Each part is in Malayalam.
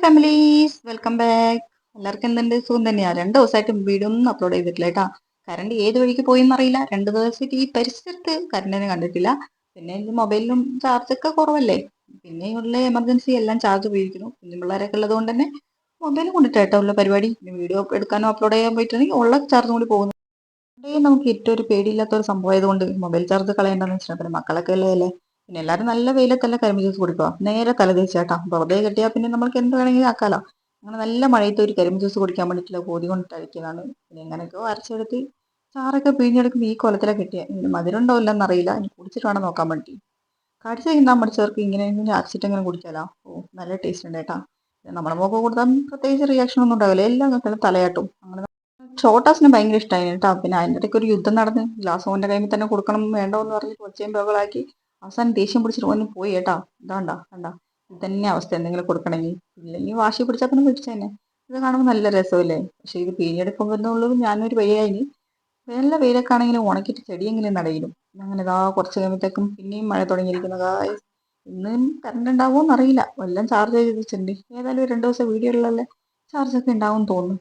Families, welcome back. എല്ലാവർക്കും എന്തുണ്ട്? സുഖം തന്നെയാ. 2 ദിവസമായിട്ട് വീഡിയോ ഒന്നും അപ്ലോഡ് ചെയ്തിട്ടില്ല കേട്ടാ. കറണ്ട് ഏത് വഴിക്ക് പോയെന്നറിയില്ല. 2 ദിവസമായിട്ട് ഈ പരിസരത്ത് കറണ്ടിനെ കണ്ടിട്ടില്ല. പിന്നെ എൻ്റെ മൊബൈലിലും ചാർജൊക്കെ കുറവല്ലേ. പിന്നെ ഉള്ള എമർജൻസി എല്ലാം ചാർജ് പോയിരിക്കുന്നു. കുഞ്ഞു പിള്ളേരൊക്കെ ഉള്ളത് കൊണ്ട് തന്നെ മൊബൈൽ കൊണ്ടിട്ടാട്ടോ ഉള്ള പരിപാടി. പിന്നെ വീഡിയോ എടുക്കാനോ അപ്ലോഡ് ചെയ്യാൻ പോയിട്ടുണ്ടെങ്കിൽ ഉള്ള ചാർജും കൂടി പോകുന്നു. നമുക്ക് ഏറ്റവും ഒരു പേടിയില്ലാത്ത ഒരു സംഭവം ആയതുകൊണ്ട് മൊബൈൽ ചാർജ് കളയണ്ടെന്ന് വെച്ചിട്ട് പിന്നെ മക്കളൊക്കെ ഉള്ളതല്ലേ. പിന്നെ എല്ലാവരും നല്ല വെയിലത്തല്ല കരിമ്പ് ജ്യൂസ് കുടിക്കുക. നേരെ തല തേച്ചാട്ടാ വെറുതെ കെട്ടിയാൽ പിന്നെ നമ്മൾക്ക് എന്ത് വേണമെങ്കിലും ആക്കാലോ. അങ്ങനെ നല്ല മഴയത്ത് ഒരു കരിമ്പ് ജ്യൂസ് കുടിക്കാൻ വേണ്ടിയിട്ടുള്ള കൊതി കൊണ്ട് അടിക്കുന്നതാണ്. പിന്നെ എങ്ങനെയൊക്കെയോ അരച്ചെടുത്ത് ചാറൊക്കെ പിഴിഞ്ഞെടുക്കുമ്പോൾ ഈ കൊലത്തിലാണ് കിട്ടിയ. ഇനി മധുരം ഉണ്ടോ ഇല്ലെന്നറിയില്ല. ഇനി കുടിച്ചിട്ട് വേണം നോക്കാൻ വേണ്ടി. കടിച്ചു കഴിഞ്ഞാൽ മടിച്ചവർക്ക് ഇങ്ങനെ അരച്ചിട്ട് ഇങ്ങനെ കുടിച്ചാലോ. ഓ, നല്ല ടേസ്റ്റ് ഉണ്ട് കേട്ടാ. നമ്മുടെ മുഖം കൊടുത്താൽ പ്രത്യേകിച്ച് റിയാക്ഷൻ ഒന്നും ഉണ്ടാവില്ല. എല്ലാം അങ്ങനെ തലയാട്ടും. അങ്ങനെ ഷോട്ടാസിന് ഭയങ്കര ഇഷ്ടമായി കേട്ടോ. പിന്നെ അതിൻ്റെ ഇടയ്ക്ക് ഒരു യുദ്ധം നടന്ന് ഗ്ലാസ് ഓൻ്റെ കയ്യിൽ തന്നെ കൊടുക്കണം വേണ്ടോ എന്ന് പറഞ്ഞിട്ട് ഒച്ചയും ബഹളാക്കി അവസാനം ദേഷ്യം പിടിച്ചിട്ട് ഓന് പോയി കേട്ടാ. ഇതാണ്ടാ കണ്ടാ, ഇത് തന്നെ അവസ്ഥ. എന്തെങ്കിലും കൊടുക്കണമെങ്കിൽ ഇല്ലെങ്കിൽ വാശി പിടിച്ചാൽ പിന്നെ പിടിച്ച തന്നെ. ഇത് കാണുമ്പോൾ നല്ല രസമല്ലേ. പക്ഷെ ഇത് പിഴിഞ്ഞെടുക്കുമ്പോഴുള്ളൂ ഞാനൊരു വഴിയായി. നല്ല വെയിലൊക്കെ ആണെങ്കിലും ഉണക്കിയിട്ട് ചെടിയെങ്കിലും നടയിലും. അങ്ങനെ ഇതാ കുറച്ച് കഴിയുമ്പോഴത്തേക്കും പിന്നെയും മഴ തുടങ്ങിയിരിക്കുന്നു. ഇന്നും കറണ്ട് ഉണ്ടാവുമോ എന്നറിയില്ല. എല്ലാം ചാർജ് ചെയ്ത് വെച്ചിട്ടുണ്ട്. ഏതായാലും 2 ദിവസം വീഡിയോയിലുള്ള ചാർജൊക്കെ ഉണ്ടാവും തോന്നുന്നു.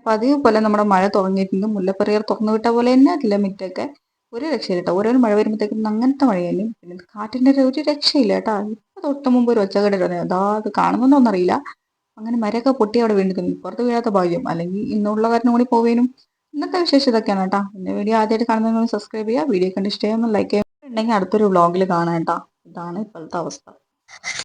പതിവ് പോലെ നമ്മുടെ മഴ തുടങ്ങിയിട്ടുണ്ട്. മുല്ലപ്പെരിയാർ തുറന്നു വിട്ട പോലെ തന്നെ അതില്ല മിറ്റൊക്കെ. ഒരു രക്ഷയില്ല കേട്ടോ. ഓരോ മഴ വരുമ്പോഴത്തേക്കും അങ്ങനത്തെ മഴയായിരുന്നു. പിന്നെ കാറ്റിൻ്റെ ഒരു രക്ഷയില്ല കേട്ടോ. ഇപ്പൊ തൊട്ട് മുമ്പ് ഒരു ഒച്ചകേട് അതാ അത് കാണുന്നൊന്നും അറിയില്ല. അങ്ങനെ മരമൊക്കെ പൊട്ടി അവിടെ വീണിരിക്കുന്നു. പുറത്ത് വീഴാത്ത ഭാഗ്യം. അല്ലെങ്കിൽ ഇന്നുള്ള കാരണം കൂടി പോവേനും. ഇന്നത്തെ വിശേഷം ഇതൊക്കെയാണ് കേട്ടോ. പിന്നെ വീഡിയോ ആദ്യമായിട്ട് കാണുന്നതെന്ന് സബ്സ്ക്രൈബ് ചെയ്യുക. വീഡിയോ കണ്ട് ഇഷ്ടമായൊന്ന് ലൈക്ക് ചെയ്യുക. ഉണ്ടെങ്കിൽ അടുത്തൊരു വ്ളോഗിൽ കാണാം കേട്ടോ. ഇതാണ് ഇപ്പോഴത്തെ അവസ്ഥ.